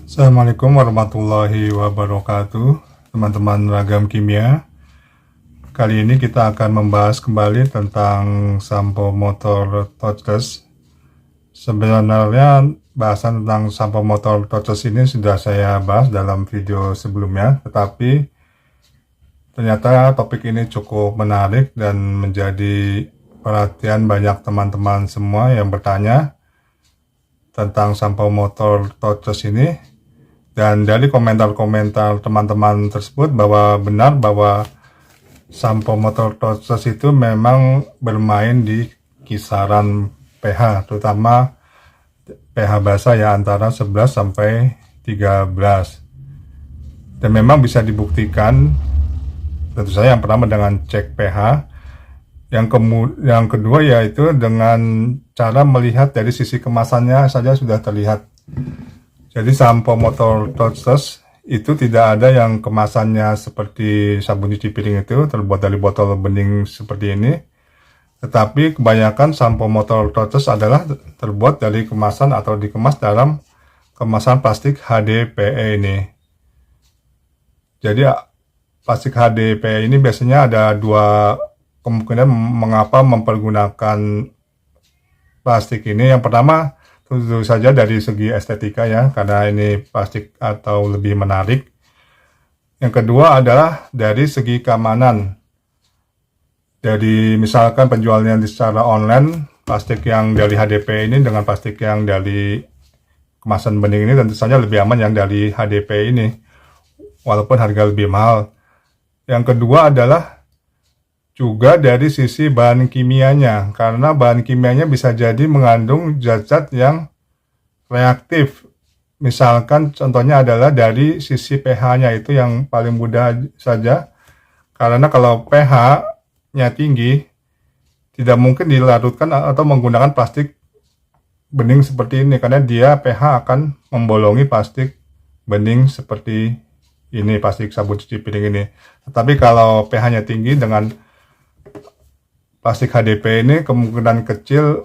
Assalamualaikum warahmatullahi wabarakatuh, teman-teman ragam kimia. Kali ini kita akan membahas kembali tentang sampo motor touchless. Sebenarnya bahasan tentang sampo motor touchless ini sudah saya bahas dalam video sebelumnya, tetapi ternyata topik ini cukup menarik dan menjadi perhatian banyak teman-teman semua yang bertanya tentang sampo motor touchless ini. Dan dari komentar-komentar teman-teman tersebut bahwa benar bahwa sampo motor touchless itu memang bermain di kisaran pH, terutama pH basah ya, antara 11 sampai 13. Dan memang bisa dibuktikan tentu saja yang pertama dengan cek pH, yang kedua yaitu dengan cara melihat dari sisi kemasannya saja sudah terlihat. Jadi sampo motor touchless itu tidak ada yang kemasannya seperti sabun cuci piring itu terbuat dari botol bening seperti ini. Tetapi kebanyakan sampo motor touchless adalah terbuat dari kemasan atau dikemas dalam kemasan plastik HDPE ini. Jadi plastik HDPE ini biasanya ada dua kemungkinan mengapa mempergunakan plastik ini. Yang pertama, tentu saja dari segi estetika ya, karena ini plastik atau lebih menarik. Yang kedua adalah dari segi keamanan. Jadi misalkan penjualnya secara online, plastik yang dari HDPE ini dengan plastik yang dari kemasan bening ini tentu saja lebih aman yang dari HDPE ini, walaupun harga lebih mahal. Yang kedua adalah juga dari sisi bahan kimianya, karena bahan kimianya bisa jadi mengandung zat-zat yang reaktif. Misalkan contohnya adalah dari sisi pH-nya, itu yang paling mudah saja, karena kalau pH-nya tinggi tidak mungkin dilarutkan atau menggunakan plastik bening seperti ini, karena dia pH akan membolongi plastik bening seperti ini, plastik sabun cuci piring ini. Tetapi kalau pH-nya tinggi dengan plastik HDPE ini kemungkinan kecil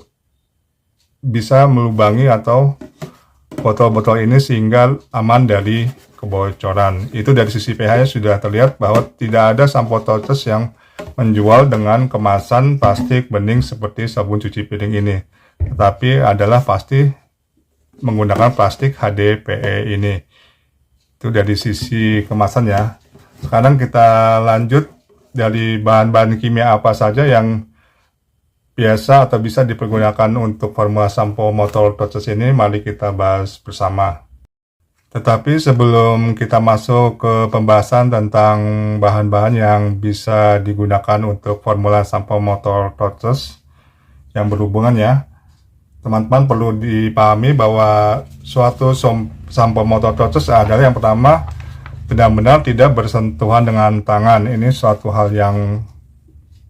bisa melubangi atau botol-botol ini sehingga aman dari kebocoran. Itu dari sisi pH-nya sudah terlihat bahwa tidak ada sampo touchless yang menjual dengan kemasan plastik bening seperti sabun cuci piring ini. Tetapi adalah pasti menggunakan plastik HDPE ini. Itu dari sisi kemasan ya. Sekarang kita lanjut dari bahan-bahan kimia apa saja yang biasa atau bisa dipergunakan untuk formula sampo motor touchless ini. Mari kita bahas bersama. Tetapi sebelum kita masuk ke pembahasan tentang bahan-bahan yang bisa digunakan untuk formula sampo motor touchless yang berhubungan ya, teman-teman perlu dipahami bahwa suatu sampo motor touchless adalah yang pertama benar-benar tidak bersentuhan dengan tangan. Ini suatu hal yang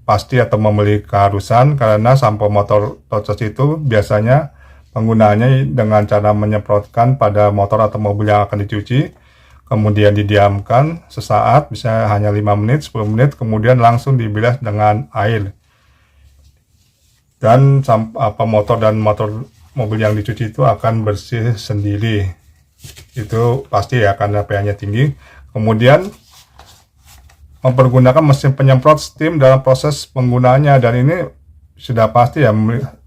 pasti atau memiliki keharusan, karena sampo motor touchless itu biasanya penggunaannya dengan cara menyemprotkan pada motor atau mobil yang akan dicuci, kemudian didiamkan sesaat, bisa hanya 5 menit, 10 menit, kemudian langsung dibilas dengan air. Dan motor dan motor mobil yang dicuci itu akan bersih sendiri. Itu pasti ya, karena pH-nya tinggi. Kemudian mempergunakan mesin penyemprot steam dalam proses penggunaannya, dan ini sudah pasti ya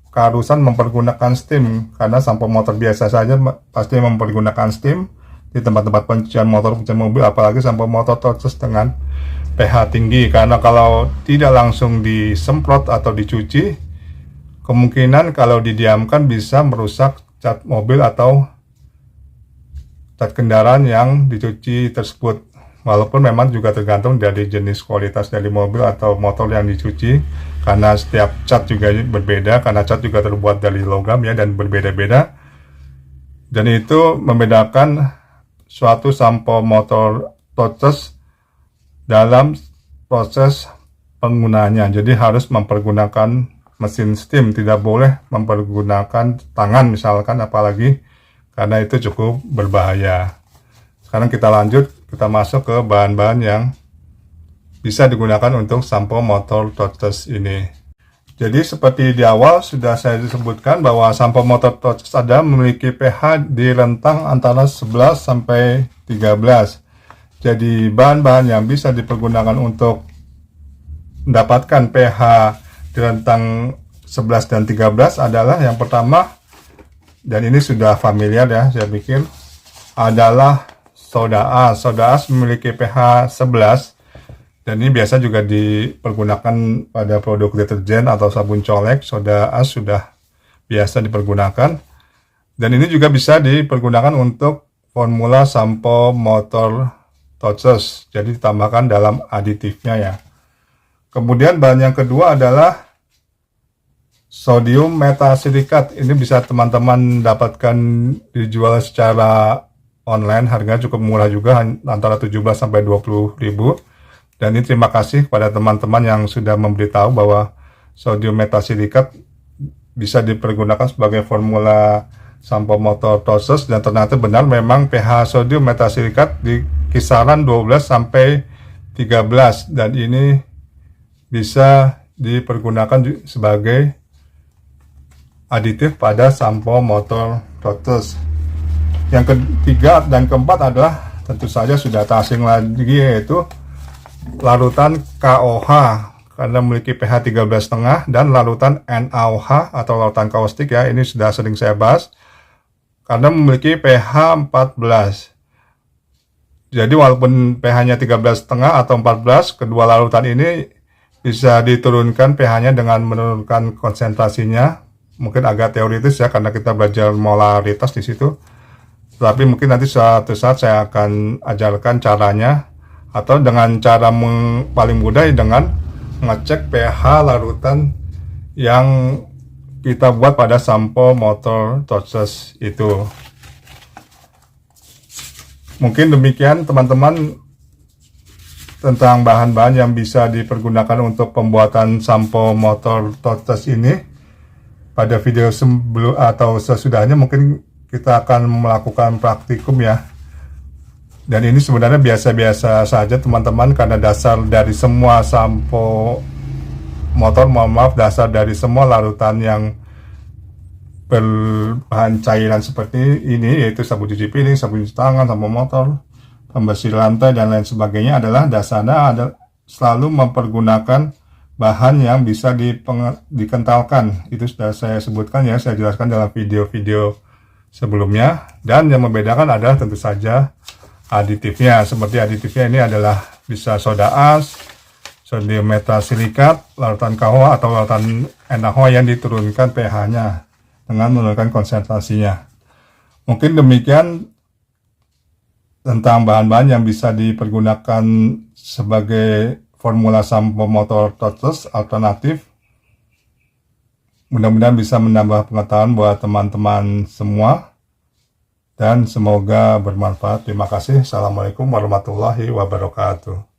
keharusan mempergunakan steam, karena sampo motor biasa saja pasti mempergunakan steam di tempat-tempat pencucian motor, pencucian mobil, apalagi sampo motor touchless dengan pH tinggi, karena kalau tidak langsung disemprot atau dicuci, kemungkinan kalau didiamkan bisa merusak cat mobil atau cat kendaraan yang dicuci tersebut. Walaupun memang juga tergantung dari jenis kualitas dari mobil atau motor yang dicuci, karena setiap cat juga berbeda, karena cat juga terbuat dari logam ya, dan berbeda-beda. Dan itu membedakan suatu sampo motor touchless dalam proses penggunaannya. Jadi harus mempergunakan mesin steam, tidak boleh mempergunakan tangan misalkan, apalagi, karena itu cukup berbahaya. Sekarang kita lanjut, kita masuk ke bahan-bahan yang bisa digunakan untuk sampo motor touchless ini. Jadi seperti di awal sudah saya disebutkan bahwa sampo motor touchless ada memiliki pH di rentang antara 11 sampai 13. Jadi bahan-bahan yang bisa dipergunakan untuk mendapatkan pH di rentang 11 dan 13 adalah yang pertama, dan ini sudah familiar ya saya pikir, adalah soda as. Soda as memiliki pH 11. Dan ini biasa juga dipergunakan pada produk deterjen atau sabun colek. Soda as sudah biasa dipergunakan. Dan ini juga bisa dipergunakan untuk formula sampo motor touchless. Jadi ditambahkan dalam aditifnya ya. Kemudian bahan yang kedua adalah sodium metasilikat. Ini bisa teman-teman dapatkan dijual secara online. Harganya cukup murah juga, antara 17 sampai 20 ribu. Dan ini terima kasih kepada teman-teman yang sudah memberitahu bahwa sodium metasilikat bisa dipergunakan sebagai formula sampo motor touchless, dan ternyata benar memang pH sodium metasilikat di kisaran 12 sampai 13, dan ini bisa dipergunakan sebagai aditif pada sampo motor touchless. Yang ketiga dan keempat adalah tentu saja sudah tak asing lagi, yaitu larutan KOH karena memiliki pH 13,5, dan larutan NaOH atau larutan kaustik ya, ini sudah sering saya bahas karena memiliki pH 14. Jadi walaupun pH-nya 13,5 atau 14, kedua larutan ini bisa diturunkan pH-nya dengan menurunkan konsentrasinya. Mungkin agak teoritis ya karena kita belajar molaritas di situ. Tapi mungkin nanti suatu saat saya akan ajarkan caranya, atau dengan cara paling mudah dengan mengecek pH larutan yang kita buat pada sampo motor touchless itu. Mungkin demikian teman-teman tentang bahan-bahan yang bisa dipergunakan untuk pembuatan sampo motor touchless ini. Pada video sebelum atau sesudahnya mungkin kita akan melakukan praktikum ya. Dan ini sebenarnya biasa-biasa saja teman-teman, karena dasar dari semua sampo motor, dasar dari semua larutan yang berbahan cairan seperti ini, yaitu sabun cuci piring, sabun cuci tangan, sampo motor, pembersih lantai, dan lain sebagainya, adalah dasarnya selalu mempergunakan bahan yang bisa dikentalkan. Itu sudah saya sebutkan ya, saya jelaskan dalam video-video sebelumnya. Dan yang membedakan adalah tentu saja aditifnya. Seperti aditifnya ini adalah bisa soda as, sodium metasilikat, larutan KOH atau larutan NaOH yang diturunkan pH-nya dengan menurunkan konsentrasinya. Mungkin demikian tentang bahan-bahan yang bisa dipergunakan sebagai formula sampo motor touchless alternatif. Mudah-mudahan bisa menambah pengetahuan buat teman-teman semua, dan semoga bermanfaat. Terima kasih. Assalamualaikum warahmatullahi wabarakatuh.